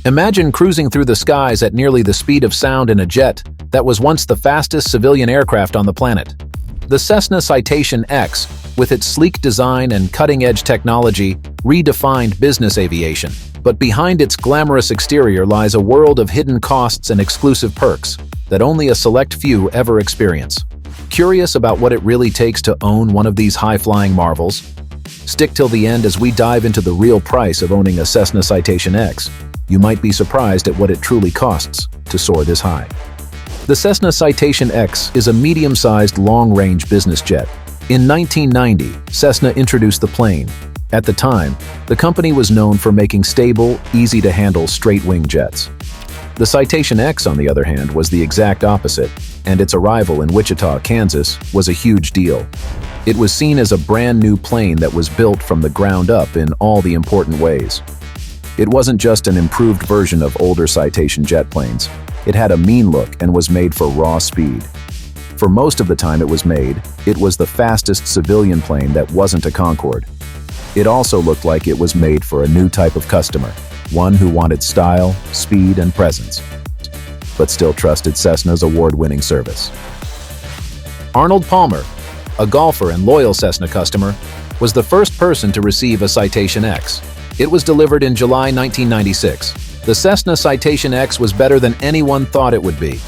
Imagine cruising through the skies at nearly the speed of sound in a jet that was once the fastest civilian aircraft on the planet. The Cessna Citation X, with its sleek design and cutting-edge technology, redefined business aviation. But behind its glamorous exterior lies a world of hidden costs and exclusive perks that only a select few ever experience. Curious about what it really takes to own one of these high-flying marvels? Stick till the end as we dive into the real price of owning a Cessna Citation X. You might be surprised at what it truly costs to soar this high. The Cessna Citation X is a medium-sized long-range business jet. In 1990, Cessna introduced the plane. At the time, the company was known for making stable, easy-to-handle straight-wing jets. The Citation X, on the other hand, was the exact opposite, and its arrival in Wichita, Kansas, was a huge deal. It was seen as a brand-new plane that was built from the ground up in all the important ways. It wasn't just an improved version of older Citation jet planes. It had a mean look and was made for raw speed. For most of the time it was made, it was the fastest civilian plane that wasn't a Concorde. It also looked like it was made for a new type of customer, one who wanted style, speed, and presence, but still trusted Cessna's award-winning service. Arnold Palmer, a golfer and loyal Cessna customer, was the first person to receive a Citation X. It was delivered in July 1996. The Cessna Citation X was better than anyone thought it would be.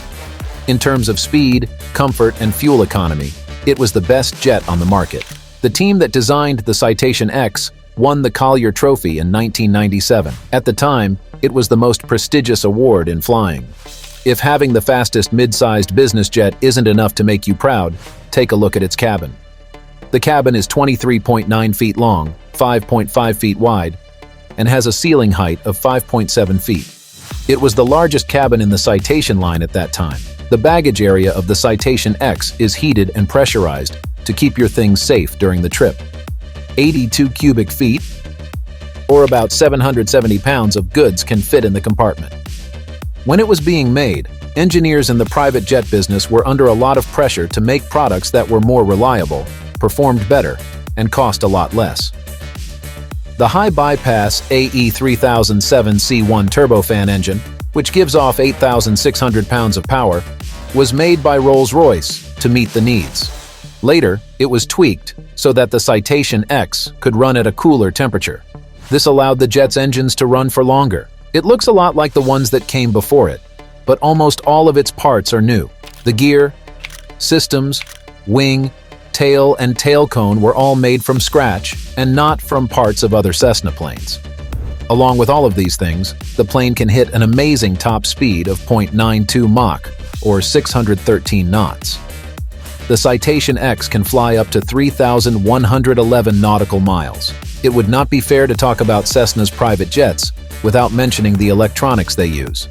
In terms of speed, comfort, and fuel economy, it was the best jet on the market. The team that designed the Citation X won the Collier Trophy in 1997. At the time, it was the most prestigious award in flying. If having the fastest mid-sized business jet isn't enough to make you proud, take a look at its cabin. The cabin is 23.9 feet long, 5.5 feet wide, and has a ceiling height of 5.7 feet. It was the largest cabin in the Citation line at that time. The baggage area of the Citation X is heated and pressurized to keep your things safe during the trip. 82 cubic feet, or about 770 pounds of goods can fit in the compartment. When it was being made, engineers in the private jet business were under a lot of pressure to make products that were more reliable, performed better, and cost a lot less. The high-bypass AE3007C1 turbofan engine, which gives off 8,600 pounds of power, was made by Rolls-Royce to meet the needs. Later, it was tweaked so that the Citation X could run at a cooler temperature. This allowed the jet's engines to run for longer. It looks a lot like the ones that came before it, but almost all of its parts are new. The gear, systems, wing, tail, and tail cone were all made from scratch and not from parts of other Cessna planes. Along with all of these things, the plane can hit an amazing top speed of 0.92 Mach, or 613 knots. The Citation X can fly up to 3,111 nautical miles. It would not be fair to talk about Cessna's private jets without mentioning the electronics they use.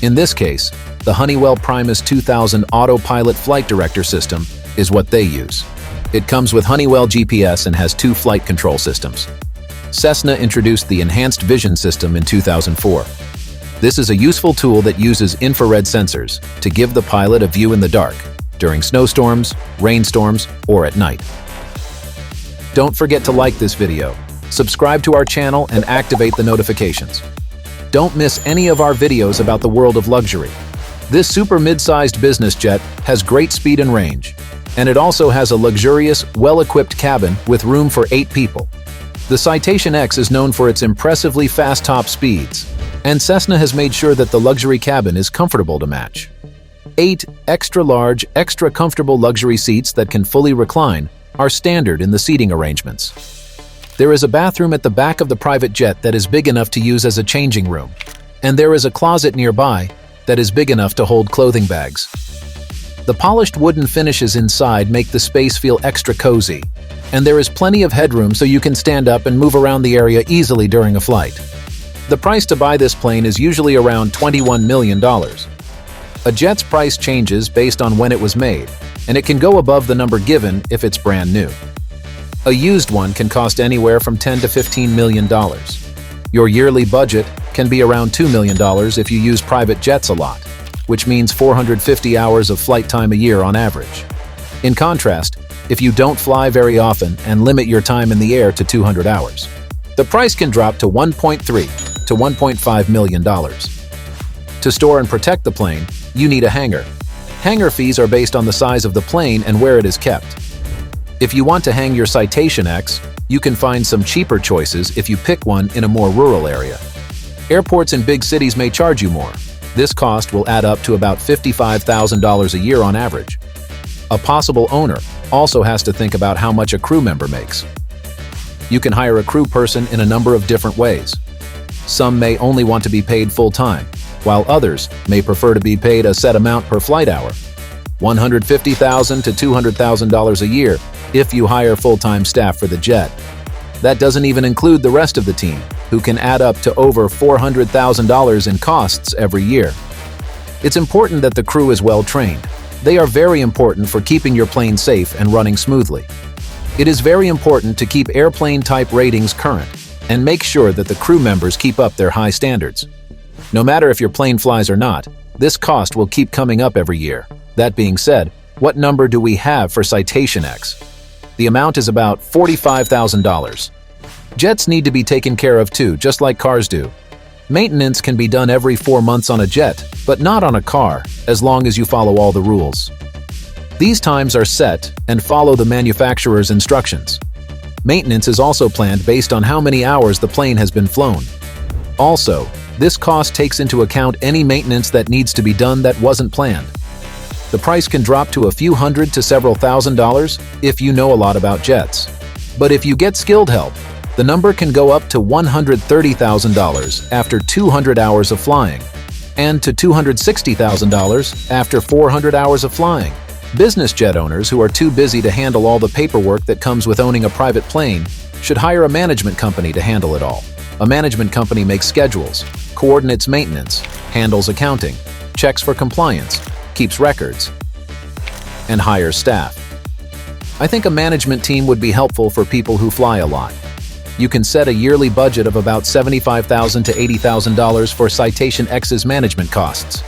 In this case, the Honeywell Primus 2000 Autopilot Flight Director system is what they use. It comes with Honeywell GPS and has 2 flight control systems. Cessna introduced the Enhanced Vision system in 2004. This is a useful tool that uses infrared sensors to give the pilot a view in the dark, during snowstorms, rainstorms, or at night. Don't forget to like this video, subscribe to our channel, and activate the notifications. Don't miss any of our videos about the world of luxury. This super mid-sized business jet has great speed and range, and it also has a luxurious, well-equipped cabin with room for 8 people. The Citation X is known for its impressively fast top speeds, and Cessna has made sure that the luxury cabin is comfortable to match. 8 extra-large, extra-comfortable luxury seats that can fully recline are standard in the seating arrangements. There is a bathroom at the back of the private jet that is big enough to use as a changing room, and there is a closet nearby that is big enough to hold clothing bags. The polished wooden finishes inside make the space feel extra cozy, and there is plenty of headroom so you can stand up and move around the area easily during a flight. The price to buy this plane is usually around $21 million. A jet's price changes based on when it was made, and it can go above the number given if it's brand new. A used one can cost anywhere from $10 to $15 million. Your yearly budget can be around $2 million if you use private jets a lot, which means 450 hours of flight time a year on average. In contrast, if you don't fly very often and limit your time in the air to 200 hours, the price can drop to $1.3 to $1.5 million. To store and protect the plane, you need a hangar. Hangar fees are based on the size of the plane and where it is kept. If you want to hang your Citation X, you can find some cheaper choices if you pick one in a more rural area. Airports in big cities may charge you more. This cost will add up to about $55,000 a year on average. A possible owner also has to think about how much a crew member makes. You can hire a crew person in a number of different ways. Some may only want to be paid full-time, while others may prefer to be paid a set amount per flight hour. $150,000 to $200,000 a year if you hire full-time staff for the jet. That doesn't even include the rest of the team, who can add up to over $400,000 in costs every year. It's important that the crew is well trained. They are very important for keeping your plane safe and running smoothly. It is very important to keep airplane type ratings current and make sure that the crew members keep up their high standards. No matter if your plane flies or not, this cost will keep coming up every year. That being said, what number do we have for Citation X? The amount is about $45,000. Jets need to be taken care of too, just like cars do. Maintenance can be done every 4 months on a jet, but not on a car, as long as you follow all the rules. These times are set and follow the manufacturer's instructions. Maintenance is also planned based on how many hours the plane has been flown. Also, this cost takes into account any maintenance that needs to be done that wasn't planned. The price can drop to a few hundred to several $1,000s if you know a lot about jets. But if you get skilled help, the number can go up to $130,000 after 200 hours of flying, and to $260,000 after 400 hours of flying. Business jet owners who are too busy to handle all the paperwork that comes with owning a private plane should hire a management company to handle it all. A management company makes schedules, coordinates maintenance, handles accounting, checks for compliance, keeps records, and hires staff. I think a management team would be helpful for people who fly a lot. You can set a yearly budget of about $75,000 to $80,000 for Citation X's management costs.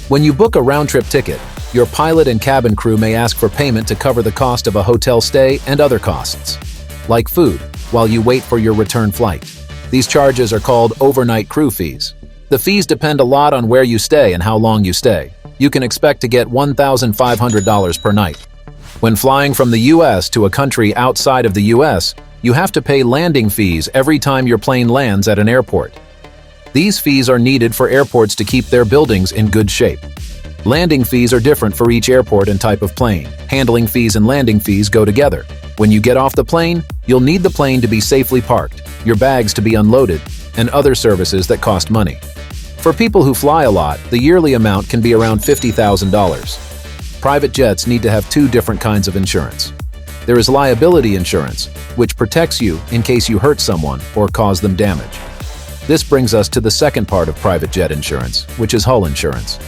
When you book a round-trip ticket, your pilot and cabin crew may ask for payment to cover the cost of a hotel stay and other costs, like food, while you wait for your return flight. These charges are called overnight crew fees. The fees depend a lot on where you stay and how long you stay. You can expect to get $1,500 per night. When flying from the US to a country outside of the US, you have to pay landing fees every time your plane lands at an airport. These fees are needed for airports to keep their buildings in good shape. Landing fees are different for each airport and type of plane. Handling fees and landing fees go together. When you get off the plane, you'll need the plane to be safely parked, your bags to be unloaded, and other services that cost money. For people who fly a lot, the yearly amount can be around $50,000. Private jets need to have two different kinds of insurance. There is liability insurance, which protects you in case you hurt someone or cause them damage. This brings us to the second part of private jet insurance, which is hull insurance.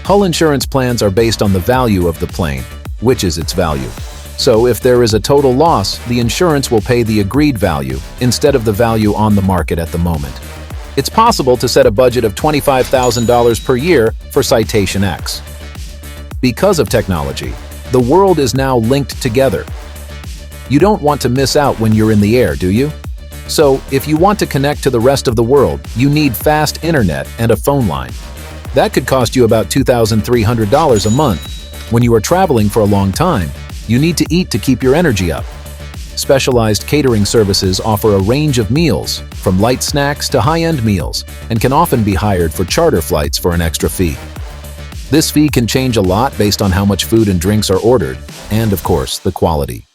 Hull insurance plans are based on the value of the plane, which is its value. So if there is a total loss, the insurance will pay the agreed value instead of the value on the market at the moment. It's possible to set a budget of $25,000 per year for Citation X. Because of technology, the world is now linked together. You don't want to miss out when you're in the air, do you? So, if you want to connect to the rest of the world, you need fast internet and a phone line. That could cost you about $2,300 a month. When you are traveling for a long time, you need to eat to keep your energy up. Specialized catering services offer a range of meals, from light snacks to high-end meals, and can often be hired for charter flights for an extra fee. This fee can change a lot based on how much food and drinks are ordered, and of course, the quality.